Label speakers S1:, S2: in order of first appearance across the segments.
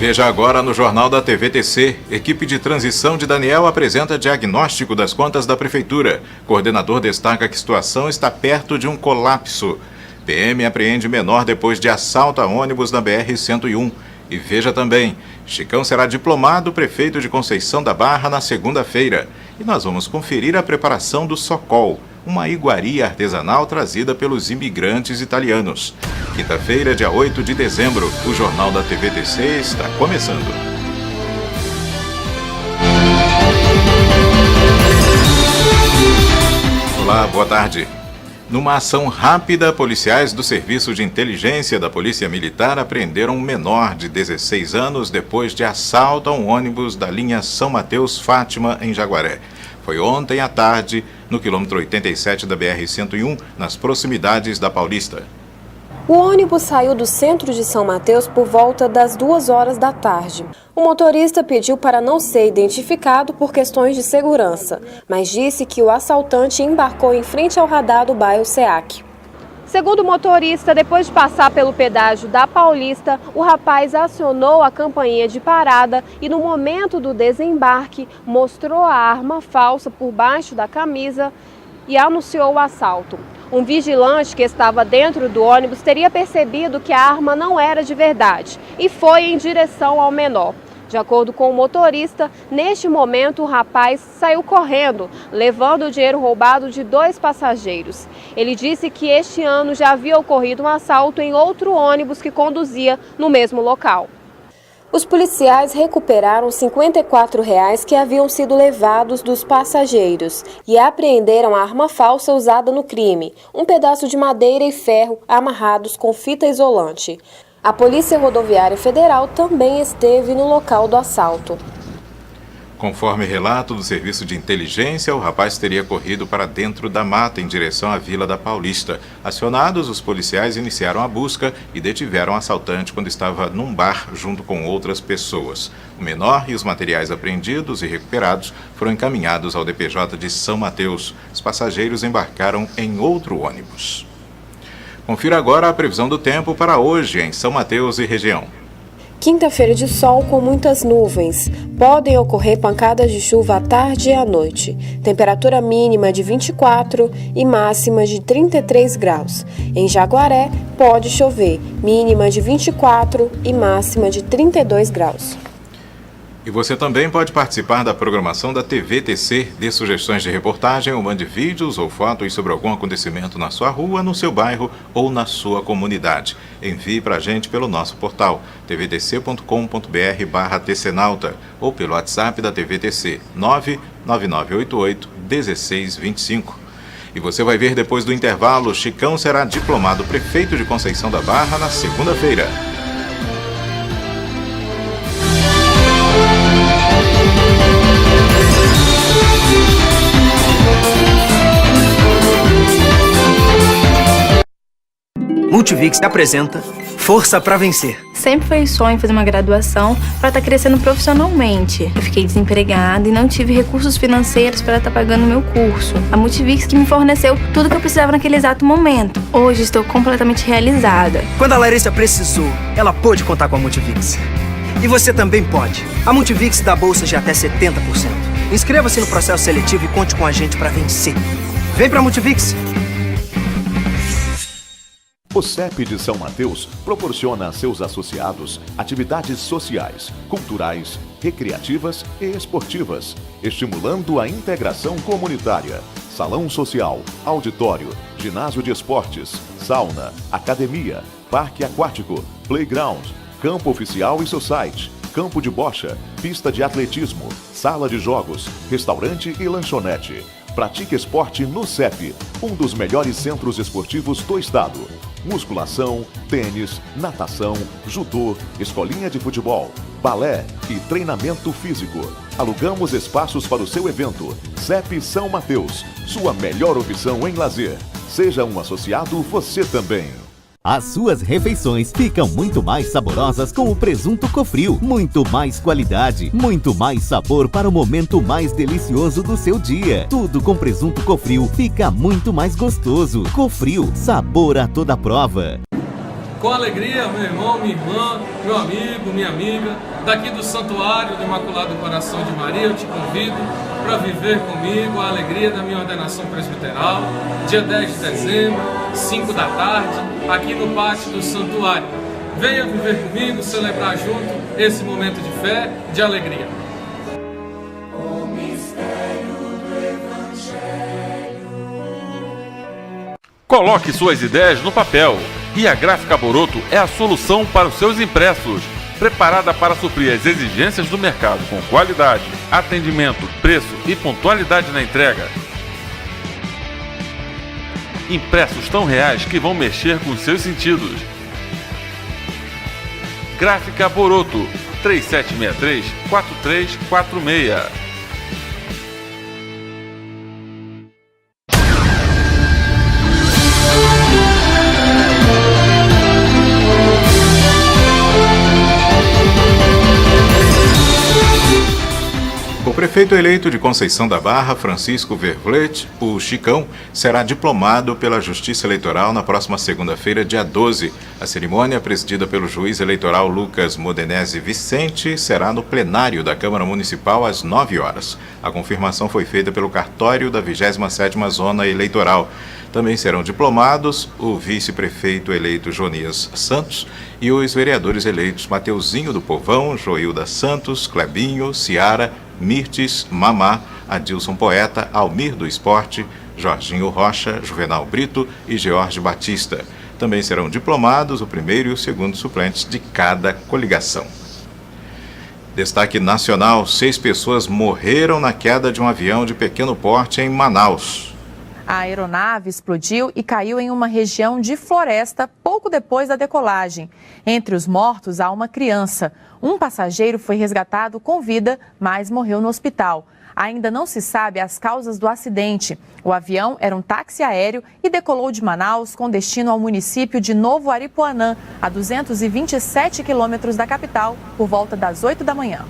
S1: Veja agora no Jornal da TVTC. Equipe de transição de Daniel apresenta diagnóstico das contas da Prefeitura. Coordenador destaca que a situação está perto de um colapso. PM apreende menor depois de assalto a ônibus na BR-101. E veja também, Chicão será diplomado prefeito de Conceição da Barra na segunda-feira. E nós vamos conferir a preparação do Socol, uma iguaria artesanal trazida pelos imigrantes italianos. Quinta-feira, dia 8 de dezembro, o Jornal da TVTC está começando. Olá, boa tarde. Numa ação rápida, policiais do Serviço de Inteligência da Polícia Militar apreenderam um menor de 16 anos depois de assalto a um ônibus da linha São Mateus-Fátima, em Jaguaré. Foi ontem à tarde, no quilômetro 87 da BR-101, nas proximidades da Paulista.
S2: O ônibus saiu do centro de São Mateus por volta das 2 horas da tarde. O motorista pediu para não ser identificado por questões de segurança, mas disse que o assaltante embarcou em frente ao radar do bairro SEAC. Segundo o motorista, depois de passar pelo pedágio da Paulista, o rapaz acionou a campainha de parada e no momento do desembarque mostrou a arma falsa por baixo da camisa e anunciou o assalto. Um vigilante que estava dentro do ônibus teria percebido que a arma não era de verdade e foi em direção ao menor. De acordo com o motorista, neste momento o rapaz saiu correndo, levando o dinheiro roubado de 2 passageiros. Ele disse que este ano já havia ocorrido um assalto em outro ônibus que conduzia no mesmo local. Os policiais recuperaram R$ 54 que haviam sido levados dos passageiros e apreenderam a arma falsa usada no crime, um pedaço de madeira e ferro amarrados com fita isolante. A Polícia Rodoviária Federal também esteve no local do assalto.
S1: Conforme relato do Serviço de Inteligência, o rapaz teria corrido para dentro da mata em direção à Vila da Paulista. Acionados, os policiais iniciaram a busca e detiveram o assaltante quando estava num bar junto com outras pessoas. O menor e os materiais apreendidos e recuperados foram encaminhados ao DPJ de São Mateus. Os passageiros embarcaram em outro ônibus. Confira agora a previsão do tempo para hoje em São Mateus e região.
S2: Quinta-feira de sol com muitas nuvens. Podem ocorrer pancadas de chuva à tarde e à noite. Temperatura mínima de 24 e máxima de 33 graus. Em Jaguaré, pode chover. Mínima de 24 e máxima de 32 graus.
S1: E você também pode participar da programação da TVTC, dê sugestões de reportagem ou mande vídeos ou fotos sobre algum acontecimento na sua rua, no seu bairro ou na sua comunidade. Envie para a gente pelo nosso portal tvtc.com.br/tcnauta ou pelo WhatsApp da TVTC 99988-1625. E você vai ver depois do intervalo, Chicão será diplomado prefeito de Conceição da Barra na segunda-feira.
S3: Multivix apresenta Força para Vencer.
S4: Sempre foi sonho fazer uma graduação para estar crescendo profissionalmente. Eu fiquei desempregada e não tive recursos financeiros para estar pagando meu curso. A Multivix que me forneceu tudo que eu precisava naquele exato momento. Hoje estou completamente realizada.
S3: Quando a Larissa precisou, ela pôde contar com a Multivix. E você também pode. A Multivix dá bolsas de até 70%. Inscreva-se no processo seletivo e conte com a gente para vencer. Vem para a Multivix!
S5: O CEP de São Mateus proporciona a seus associados atividades sociais, culturais, recreativas e esportivas, estimulando a integração comunitária. Salão social, auditório, ginásio de esportes, sauna, academia, parque aquático, playground, campo oficial e society, campo de bocha, pista de atletismo, sala de jogos, restaurante e lanchonete. Pratique esporte no CEP, um dos melhores centros esportivos do estado. Musculação, tênis, natação, judô, escolinha de futebol, balé e treinamento físico. Alugamos espaços para o seu evento. CEP São Mateus, sua melhor opção em lazer. Seja um associado você também.
S6: As suas refeições ficam muito mais saborosas com o presunto Cofrio. Muito mais qualidade, muito mais sabor para o momento mais delicioso do seu dia. Tudo com presunto Cofrio fica muito mais gostoso. Cofrio, sabor a toda prova.
S7: Com alegria, meu irmão, minha irmã, meu amigo, minha amiga, daqui do Santuário do Imaculado Coração de Maria, eu te convido para viver comigo a alegria da minha ordenação presbiteral, dia 10 de dezembro, 5 da tarde, aqui no pátio do Santuário. Venha viver comigo, celebrar junto esse momento de fé, de alegria.
S8: O mistério do Evangelho.
S9: Coloque suas ideias no papel. E a Gráfica Boroto é a solução para os seus impressos, preparada para suprir as exigências do mercado com qualidade, atendimento, preço e pontualidade na entrega. Impressos tão reais que vão mexer com os seus sentidos. Gráfica Boroto, 3763-4346.
S1: O prefeito eleito de Conceição da Barra, Francisco Vervlet, o Chicão, será diplomado pela Justiça Eleitoral na próxima segunda-feira, dia 12. A cerimônia, presidida pelo juiz eleitoral Lucas Modenese Vicente, será no plenário da Câmara Municipal às 9 horas. A confirmação foi feita pelo cartório da 27ª Zona Eleitoral. Também serão diplomados o vice-prefeito eleito Jonias Santos e os vereadores eleitos Mateuzinho do Povão, Joilda Santos, Clebinho, Ciara, Mirtes, Mamá, Adilson Poeta, Almir do Esporte, Jorginho Rocha, Juvenal Brito e George Batista. Também serão diplomados o primeiro e o segundo suplentes de cada coligação. Destaque nacional: 6 pessoas morreram na queda de um avião de pequeno porte em Manaus.
S10: A aeronave explodiu e caiu em uma região de floresta pouco depois da decolagem. Entre os mortos há uma criança. Um passageiro foi resgatado com vida, mas morreu no hospital. Ainda não se sabe as causas do acidente. O avião era um táxi aéreo e decolou de Manaus com destino ao município de Novo Aripuanã, a 227 quilômetros da capital, por volta das 8 da manhã.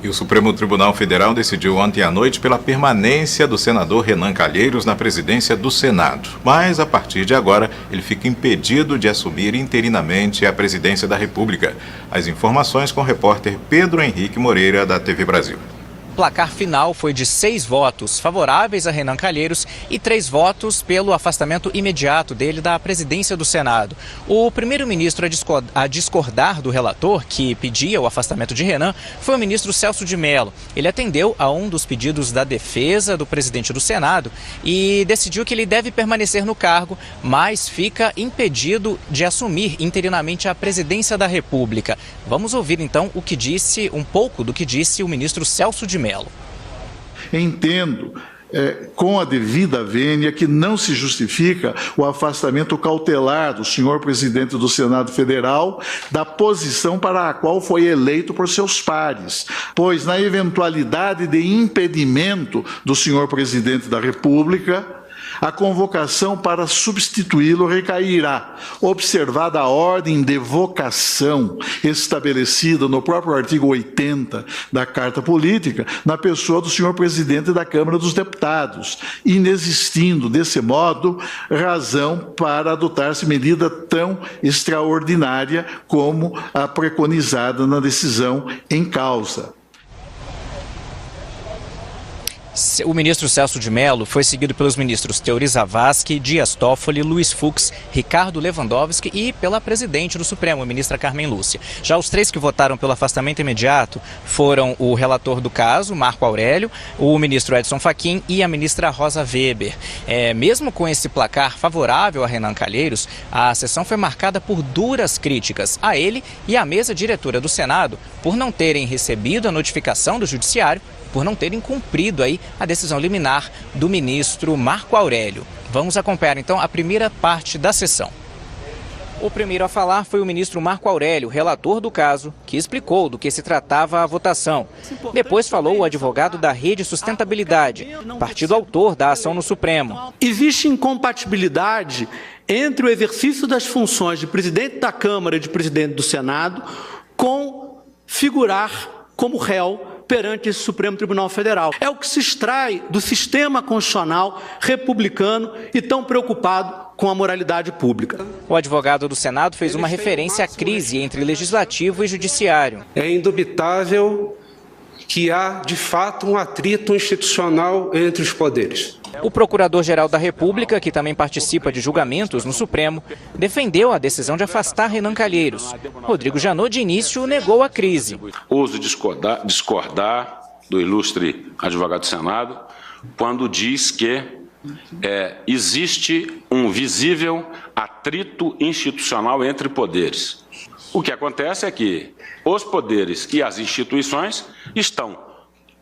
S1: E o Supremo Tribunal Federal decidiu ontem à noite pela permanência do senador Renan Calheiros na presidência do Senado. Mas, a partir de agora, ele fica impedido de assumir interinamente a presidência da República. As informações com o repórter Pedro Henrique Moreira, da TV Brasil.
S11: O placar final foi de 6 votos favoráveis a Renan Calheiros e 3 votos pelo afastamento imediato dele da presidência do Senado. O primeiro-ministro a discordar do relator, que pedia o afastamento de Renan, foi o ministro Celso de Mello. Ele atendeu a um dos pedidos da defesa do presidente do Senado e decidiu que ele deve permanecer no cargo, mas fica impedido de assumir interinamente a presidência da República. Vamos ouvir então um pouco do que disse o ministro Celso de Mello.
S12: Entendo, com a devida vênia, que não se justifica o afastamento cautelar do senhor presidente do Senado Federal da posição para a qual foi eleito por seus pares, pois na eventualidade de impedimento do senhor presidente da República, a convocação para substituí-lo recairá, observada a ordem de vocação estabelecida no próprio artigo 80 da Carta Política, na pessoa do senhor presidente da Câmara dos Deputados, inexistindo, desse modo, razão para adotar-se medida tão extraordinária como a preconizada na decisão em causa.
S11: O ministro Celso de Mello foi seguido pelos ministros Teori Zavascki, Dias Toffoli, Luiz Fux, Ricardo Lewandowski e pela presidente do Supremo, a ministra Carmen Lúcia. Já os 3 que votaram pelo afastamento imediato foram o relator do caso, Marco Aurélio, o ministro Edson Fachin e a ministra Rosa Weber. Mesmo com esse placar favorável a Renan Calheiros, a sessão foi marcada por duras críticas a ele e à mesa diretora do Senado por não terem recebido a notificação do Judiciário, por não terem cumprido aí a decisão liminar do ministro Marco Aurélio. Vamos acompanhar então a primeira parte da sessão. O primeiro a falar foi o ministro Marco Aurélio, relator do caso, que explicou do que se tratava a votação. Depois falou o advogado da Rede Sustentabilidade, partido autor da ação no Supremo.
S13: Existe incompatibilidade entre o exercício das funções de presidente da Câmara e de presidente do Senado com figurar como réu perante esse Supremo Tribunal Federal. É o que se extrai do sistema constitucional republicano e tão preocupado com a moralidade pública.
S11: O advogado do Senado fez uma referência à crise entre legislativo e judiciário.
S14: É indubitável que há, de fato, um atrito institucional entre os poderes.
S11: O Procurador-Geral da República, que também participa de julgamentos no Supremo, defendeu a decisão de afastar Renan Calheiros. Rodrigo Janot, de início, negou a crise.
S15: Ouso discordar do ilustre advogado do Senado quando diz que existe um visível atrito institucional entre poderes. O que acontece é que os poderes e as instituições estão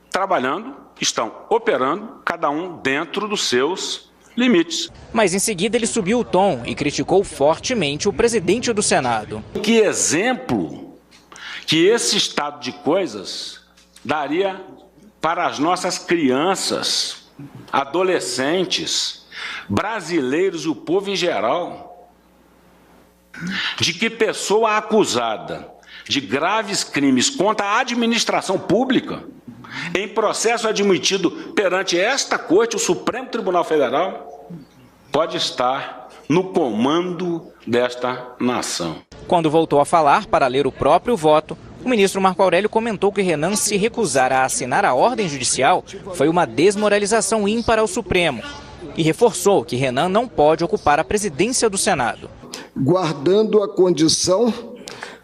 S15: trabalhando, estão operando, cada um dentro dos seus limites.
S11: Mas em seguida ele subiu o tom e criticou fortemente o presidente do Senado.
S15: Que exemplo que esse estado de coisas daria para as nossas crianças, adolescentes, brasileiros e o povo em geral, de que pessoa acusada de graves crimes contra a administração pública, em processo admitido perante esta Corte, o Supremo Tribunal Federal, pode estar no comando desta nação.
S11: Quando voltou a falar para ler o próprio voto, o ministro Marco Aurélio comentou que Renan se recusar a assinar a ordem judicial foi uma desmoralização ímpar ao Supremo e reforçou que Renan não pode ocupar a presidência do Senado.
S16: Guardando a condição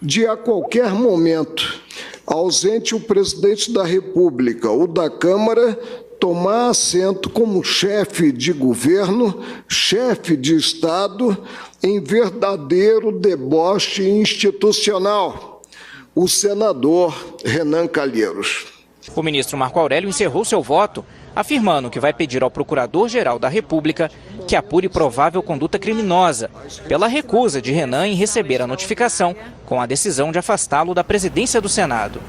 S16: de, a qualquer momento, ausente o presidente da República ou da Câmara, tomar assento como chefe de governo, chefe de Estado, em verdadeiro deboche institucional. O senador Renan Calheiros.
S11: O ministro Marco Aurélio encerrou seu voto, afirmando que vai pedir ao Procurador-Geral da República que apure provável conduta criminosa pela recusa de Renan em receber a notificação com a decisão de afastá-lo da presidência do Senado.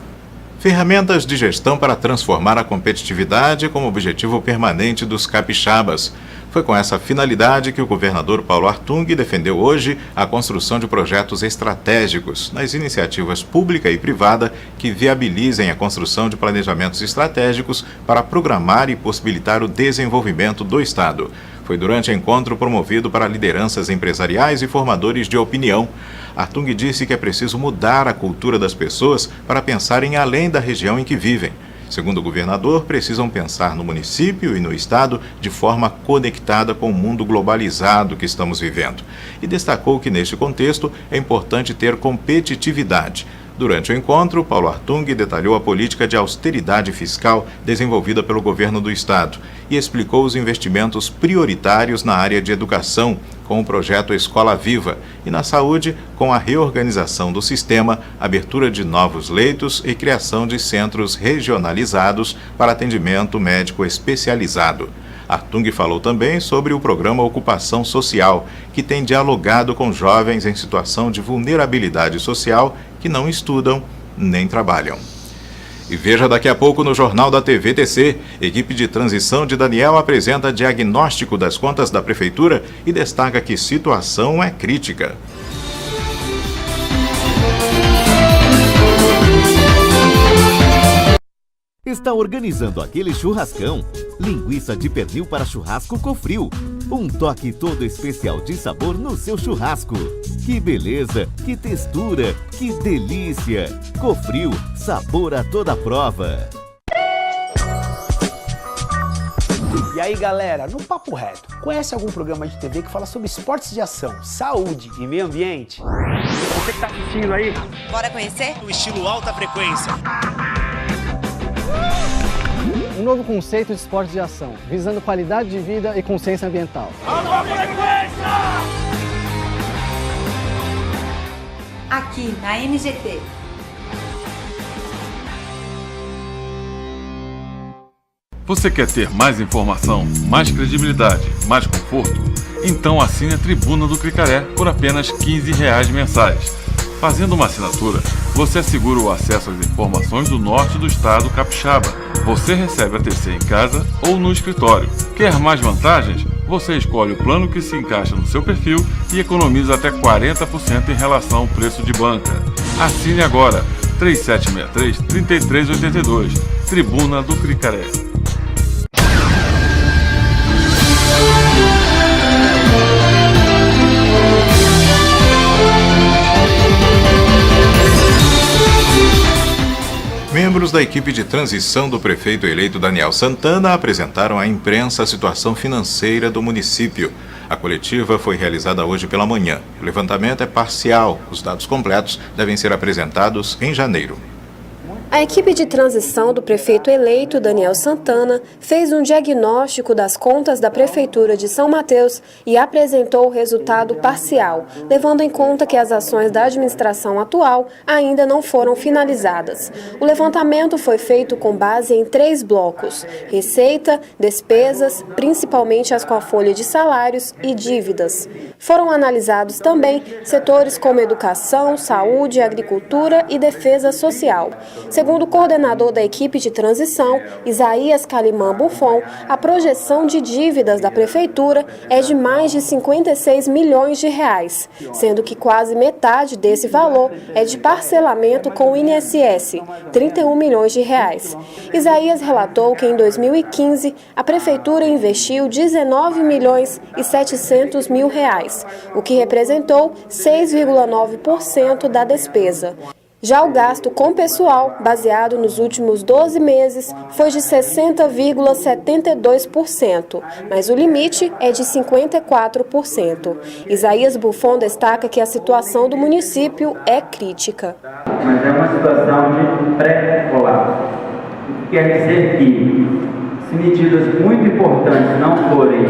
S1: Ferramentas de gestão para transformar a competitividade como objetivo permanente dos capixabas. Foi com essa finalidade que o governador Paulo Artung defendeu hoje a construção de projetos estratégicos nas iniciativas pública e privada que viabilizem a construção de planejamentos estratégicos para programar e possibilitar o desenvolvimento do Estado. Foi durante encontro promovido para lideranças empresariais e formadores de opinião. Artung disse que é preciso mudar a cultura das pessoas para pensarem além da região em que vivem. Segundo o governador, precisam pensar no município e no estado de forma conectada com o mundo globalizado que estamos vivendo. E destacou que, neste contexto, é importante ter competitividade. Durante o encontro, Paulo Artung detalhou a política de austeridade fiscal desenvolvida pelo governo do estado e explicou os investimentos prioritários na área de educação, com o projeto Escola Viva, e na saúde, com a reorganização do sistema, abertura de novos leitos e criação de centros regionalizados para atendimento médico especializado. Artung falou também sobre o programa Ocupação Social, que tem dialogado com jovens em situação de vulnerabilidade social que não estudam nem trabalham. E veja daqui a pouco no Jornal da TVTC, equipe de transição de Daniel apresenta diagnóstico das contas da Prefeitura e destaca que situação é crítica.
S6: Está organizando aquele churrascão? Linguiça de pernil para churrasco Cofril. Um toque todo especial de sabor no seu churrasco. Que beleza, que textura, que delícia. Cofril, sabor a toda prova.
S17: E aí galera, no Papo Reto, conhece algum programa de TV que fala sobre esportes de ação, saúde e meio ambiente? Você que tá assistindo aí?
S18: Bora conhecer?
S17: O estilo alta frequência.
S19: Um novo conceito de esportes de ação, visando qualidade de vida e consciência ambiental.
S18: Aqui na MGT.
S9: Você quer ter mais informação, mais credibilidade, mais conforto? Então assine a Tribuna do Cricaré por apenas R$15 mensais. Fazendo uma assinatura, você assegura o acesso às informações do norte do estado capixaba. Você recebe a TC em casa ou no escritório. Quer mais vantagens? Você escolhe o plano que se encaixa no seu perfil e economiza até 40% em relação ao preço de banca. Assine agora, 3763-3382, Tribuna do Cricaré.
S1: Membros da equipe de transição do prefeito eleito Daniel Santana apresentaram à imprensa a situação financeira do município. A coletiva foi realizada hoje pela manhã. O levantamento é parcial. Os dados completos devem ser apresentados em janeiro.
S2: A equipe de transição do prefeito eleito, Daniel Santana, fez um diagnóstico das contas da Prefeitura de São Mateus e apresentou o resultado parcial, levando em conta que as ações da administração atual ainda não foram finalizadas. O levantamento foi feito com base em 3 blocos: receita, despesas, principalmente as com a folha de salários, e dívidas. Foram analisados também setores como educação, saúde, agricultura e defesa social. Segundo o coordenador da equipe de transição, Isaías Calimã Buffon, a projeção de dívidas da Prefeitura é de mais de 56 milhões de reais, sendo que quase metade desse valor é de parcelamento com o INSS, 31 milhões de reais. Isaías relatou que em 2015 a Prefeitura investiu 19 milhões e 700 mil reais, o que representou 6,9% da despesa. Já o gasto com pessoal, baseado nos últimos 12 meses, foi de 60,72%, mas o limite é de 54%. Isaías Buffon destaca que a situação do município é crítica.
S20: Mas é uma situação de pré-colapso. Quer dizer que, se medidas muito importantes não forem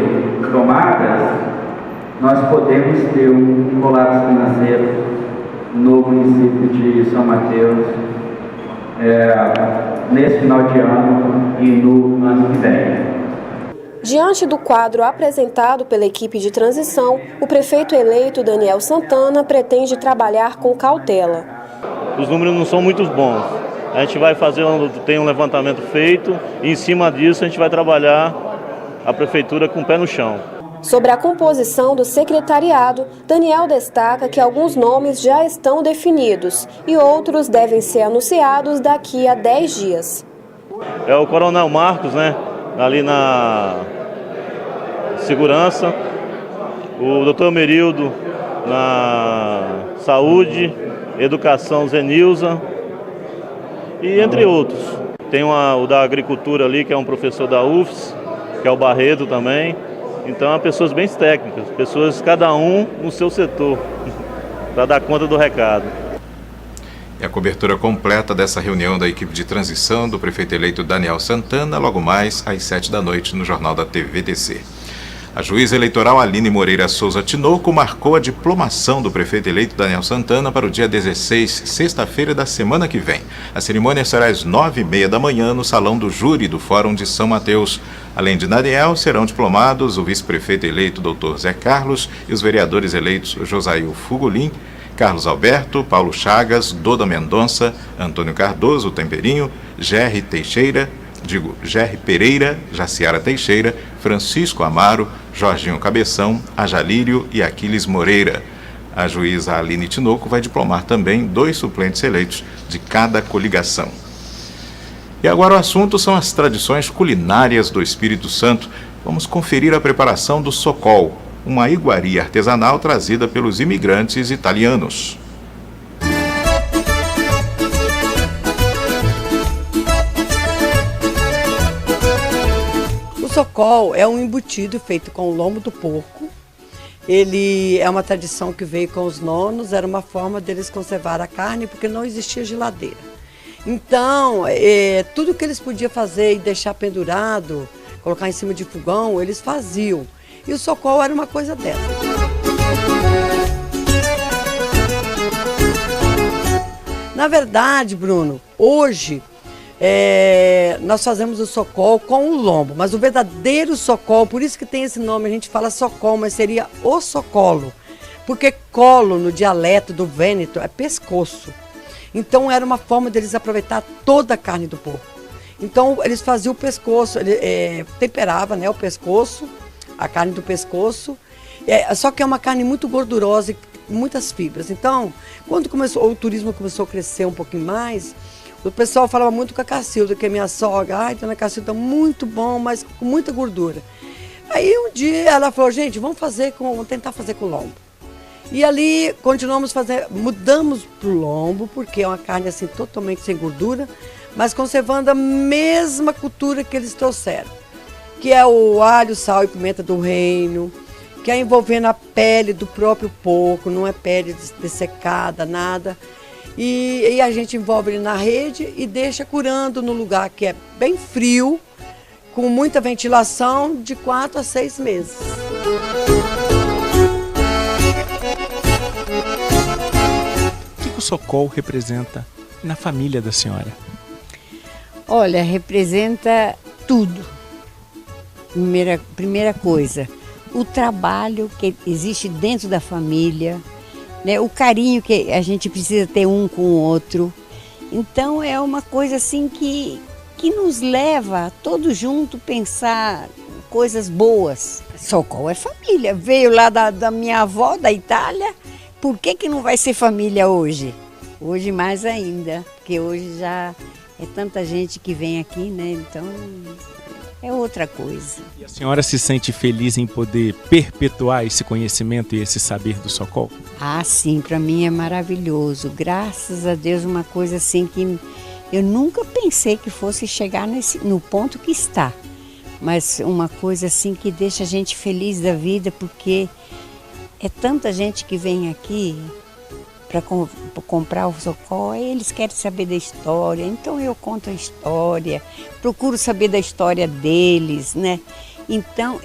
S20: tomadas, nós podemos ter um colapso financeiro no município de São Mateus, nesse final de ano e no ano que vem.
S2: Diante do quadro apresentado pela equipe de transição, o prefeito eleito Daniel Santana pretende trabalhar com cautela.
S21: Os números não são muito bons. A gente vai fazer, tem um levantamento feito e em cima disso a gente vai trabalhar a prefeitura com o pé no chão.
S2: Sobre a composição do secretariado, Daniel destaca que alguns nomes já estão definidos e outros devem ser anunciados daqui a 10 dias.
S21: É o Coronel Marcos, ali na segurança, o Dr. Merildo na saúde, educação Zenilza e entre outros. Tem o da agricultura ali, que é um professor da UFS, que é o Barreto também. Então, é pessoas bem técnicas, pessoas cada um no seu setor, para dar conta do recado.
S1: E a cobertura completa dessa reunião da equipe de transição do prefeito eleito Daniel Santana, logo mais às 7 da noite no Jornal da TVTC. A juíza eleitoral Aline Moreira Souza Tinoco marcou a diplomação do prefeito eleito Daniel Santana para o dia 16, sexta-feira da semana que vem. A cerimônia será às 9h30 da manhã no Salão do Júri do Fórum de São Mateus. Além de Daniel, serão diplomados o vice-prefeito eleito Dr. Zé Carlos e os vereadores eleitos Josail Fugolin, Carlos Alberto, Paulo Chagas, Doda Mendonça, Antônio Cardoso, Temperinho, Gerry Pereira, Jaciara Teixeira, Francisco Amaro, Jorginho Cabeção, Ajalírio e Aquiles Moreira. A juíza Aline Tinoco vai diplomar também 2 suplentes eleitos de cada coligação. E agora o assunto são as tradições culinárias do Espírito Santo. Vamos conferir a preparação do socol, uma iguaria artesanal trazida pelos imigrantes italianos.
S22: O socol é um embutido feito com o lombo do porco. Ele é uma tradição que veio com os nonos, era uma forma deles conservar a carne porque não existia geladeira. Então, tudo que eles podiam fazer e deixar pendurado, colocar em cima de fogão, eles faziam. E o socol era uma coisa dessa. Na verdade, Bruno, hoje nós fazemos o socol com o lombo, mas o verdadeiro socol, por isso que tem esse nome, a gente fala socol, mas seria o socolo, porque colo no dialeto do Vêneto é pescoço. Então era uma forma deles aproveitar toda a carne do porco. Então eles faziam o pescoço, temperava, o pescoço, a carne do pescoço, só que é uma carne muito gordurosa e muitas fibras. Então, quando o turismo começou a crescer um pouquinho mais, o pessoal falava muito com a Cacilda, que é minha sogra, dona Cacilda, muito bom, mas com muita gordura. Aí um dia ela falou, gente, vamos tentar fazer com lombo. E ali continuamos fazendo, mudamos pro lombo, porque é uma carne assim totalmente sem gordura, mas conservando a mesma cultura que eles trouxeram, que é o alho, sal e pimenta do reino, que é envolvendo a pele do próprio porco, não é pele dessecada, nada. E a gente envolve ele na rede e deixa curando no lugar que é bem frio, com muita ventilação, de 4 a 6 meses.
S3: O que o Socol representa na família da senhora?
S4: Olha, representa tudo. Primeira coisa, o trabalho que existe dentro da família, né? O carinho que a gente precisa ter um com o outro. Então é uma coisa assim que nos leva a todos juntos pensar coisas boas. Socol é família, veio lá da minha avó, da Itália, por que não vai ser família hoje? Hoje mais ainda, porque hoje já é tanta gente que vem aqui, né? Então é outra coisa.
S3: E a senhora se sente feliz em poder perpetuar esse conhecimento e esse saber do Socol?
S4: Ah, sim, para mim é maravilhoso. Graças a Deus, uma coisa assim que eu nunca pensei que fosse chegar no ponto que está. Mas uma coisa assim que deixa a gente feliz da vida, porque é tanta gente que vem aqui para comprar o Socol, eles querem saber da história, então eu conto a história, procuro saber da história deles, né? Então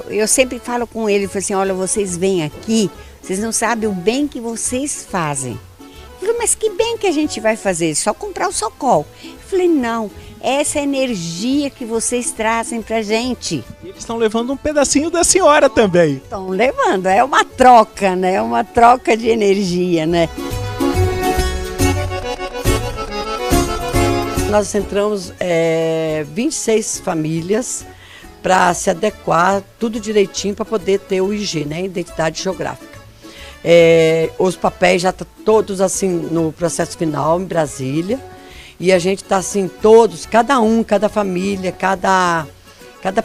S4: eu sempre falo com eles, assim, olha, vocês vêm aqui, vocês não sabem o bem que vocês fazem. Eu falei, mas que bem que a gente vai fazer? Só comprar o Socol. Eu falei, não, essa energia que vocês trazem pra gente.
S3: Eles estão levando um pedacinho da senhora também.
S4: Estão levando, é uma troca, né? É uma troca de energia, né?
S22: Nós centramos 26 famílias para se adequar tudo direitinho para poder ter o IG, né? Identidade geográfica. Os papéis já estão todos assim no processo final em Brasília. E a gente está assim, todos, cada família, cada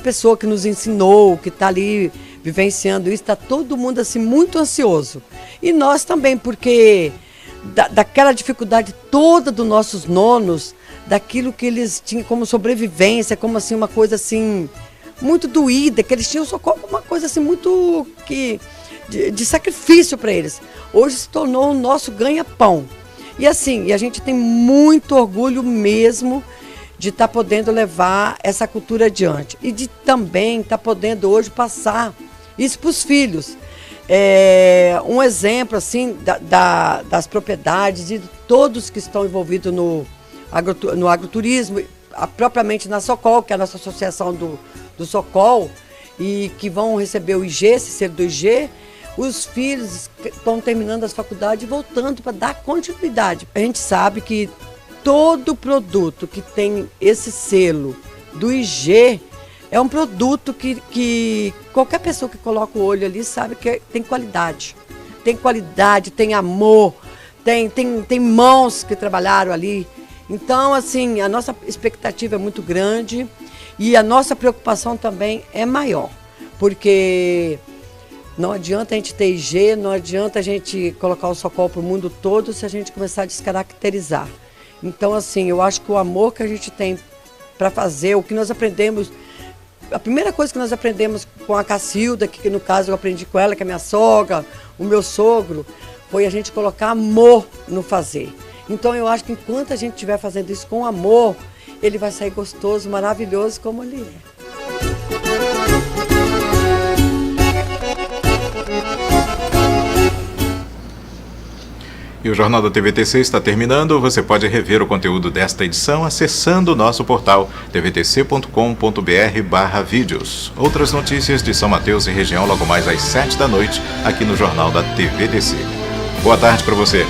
S22: pessoa que nos ensinou, que está ali vivenciando isso, está todo mundo assim muito ansioso. E nós também, porque daquela dificuldade toda dos nossos nonos, daquilo que eles tinham como sobrevivência, como assim uma coisa assim muito doída, que eles tinham só como uma coisa assim muito de sacrifício para eles. Hoje se tornou o nosso ganha-pão. E assim, a gente tem muito orgulho mesmo de estar podendo levar essa cultura adiante. E de também estar podendo hoje passar isso para os filhos. Um exemplo assim das propriedades e de todos que estão envolvidos no agroturismo, propriamente na Socol, que é a nossa associação do Socol, e que vão receber o IG, esse selo do IG. Os filhos estão terminando as faculdades e voltando para dar continuidade. A gente sabe que todo produto que tem esse selo do IG é um produto que qualquer pessoa que coloca o olho ali sabe que tem qualidade. Tem qualidade, tem amor, tem mãos que trabalharam ali. Então, assim, a nossa expectativa é muito grande e a nossa preocupação também é maior, porque não adianta a gente ter IG, não adianta a gente colocar o Socol para o mundo todo se a gente começar a descaracterizar. Então, assim, eu acho que o amor que a gente tem para fazer, o que nós aprendemos, a primeira coisa que nós aprendemos com a Cacilda, que no caso eu aprendi com ela, que é minha sogra, o meu sogro, foi a gente colocar amor no fazer. Então, eu acho que enquanto a gente estiver fazendo isso com amor, ele vai sair gostoso, maravilhoso como ele é.
S1: E o Jornal da TVTC está terminando. Você pode rever o conteúdo desta edição acessando o nosso portal tvtc.com.br/vídeos. Outras notícias de São Mateus e região logo mais às 7 da noite aqui no Jornal da TVTC. Boa tarde para você.